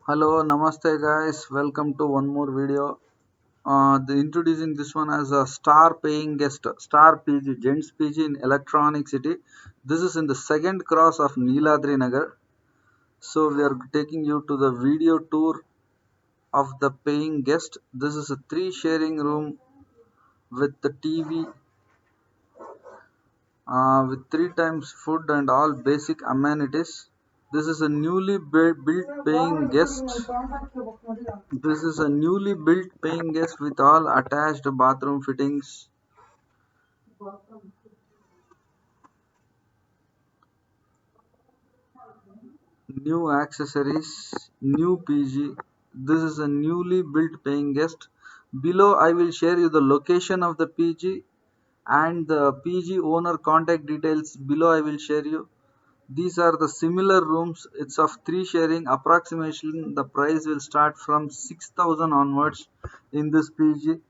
Hello, namaste guys. Welcome to one more video. Introducing this one as a star paying guest, star PG, Gents PG in Electronic City. This is in the second cross of Neeladrinagar. So we are taking you to the video tour of the paying guest. This is a three sharing room with the TV, with three times food and all basic amenities. This is a newly built paying guest. This is a newly built paying guest with all attached bathroom fittings, new accessories, new PG. This is a newly built paying guest. Below, I will share you the location of the PG and the PG owner contact details. Below, I will share you. These are the similar rooms. It's of three sharing. Approximation, the price will start from 6,000 onwards in this PG.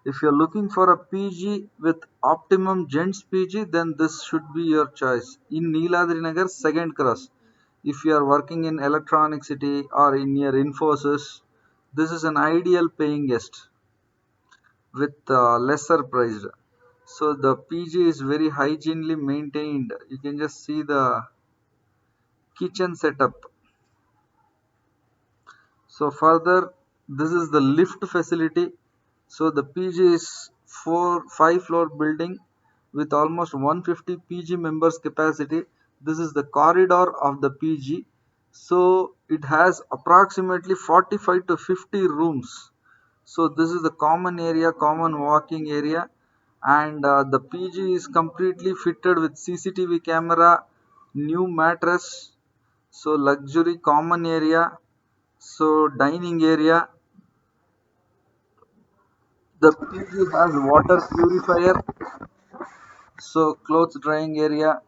If you're looking for a PG with optimum gents PG, then this should be your choice. In Neeladrinagar, second cross. If you are working in Electronic City or in near Infosys, this is an ideal paying guest with lesser priced. So the PG is very hygienely maintained. You can just see the kitchen setup. So further, this is the lift facility. So the PG is 5 floor building with almost 150 PG members capacity. This is the corridor of the PG. So it has approximately 45 to 50 rooms. So this is the common area, common walking area, and the PG is completely fitted with CCTV camera, new mattress, so luxury common area, so dining area. The PG has water purifier, so clothes drying area.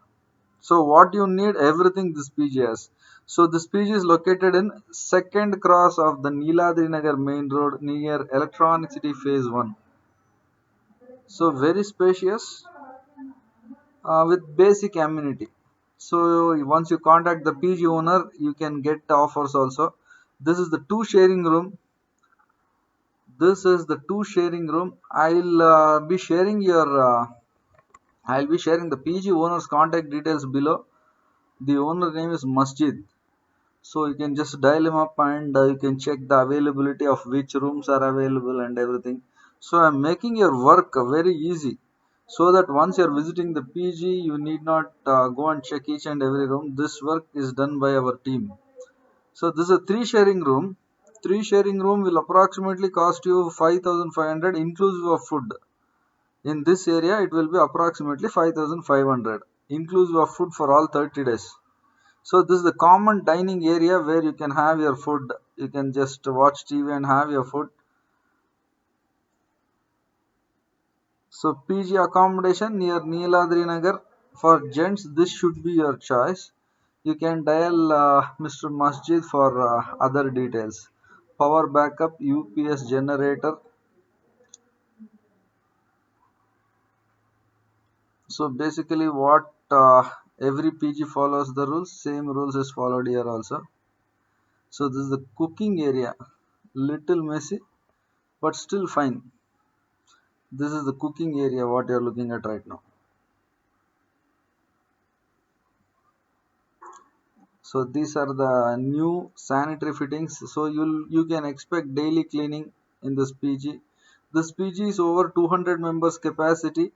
So what you need, everything this PG has. So this PG is located in second cross of the Neeladrinagar main road near Electronic City Phase 1. So very spacious with basic amenity. So once you contact the PG owner, you can get offers also. This is the two sharing room. This is the two sharing room. I'll be sharing the PG owner's contact details below. The owner name is Masjid. So you can just dial him up and you can check the availability of which rooms are available and everything. So I'm making your work very easy so that once you're visiting the PG, you need not go and check each and every room. This work is done by our team. So this is a three sharing room. Three sharing room will approximately cost you 5,500 inclusive of food. In this area, it will be approximately 5,500 inclusive of food for all 30 days. So this is the common dining area where you can have your food. You can just watch TV and have your food. So PG accommodation near Neeladrinagar for gents. This should be your choice. You can dial Mr. Masjid for other details. Power backup, UPS generator. So basically, what every PG follows the rules. Same rules is followed here also. So this is the cooking area. Little messy, but still fine. This is the cooking area what you are looking at right now. So these are the new sanitary fittings. So you can expect daily cleaning in this PG. This PG is over 200 members capacity.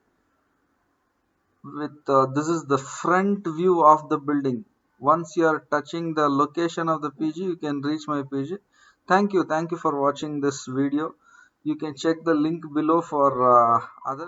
With this is the front view of the building. Once you are touching the location of the PG, you can reach my PG. Thank you for watching this video. You can check the link below for other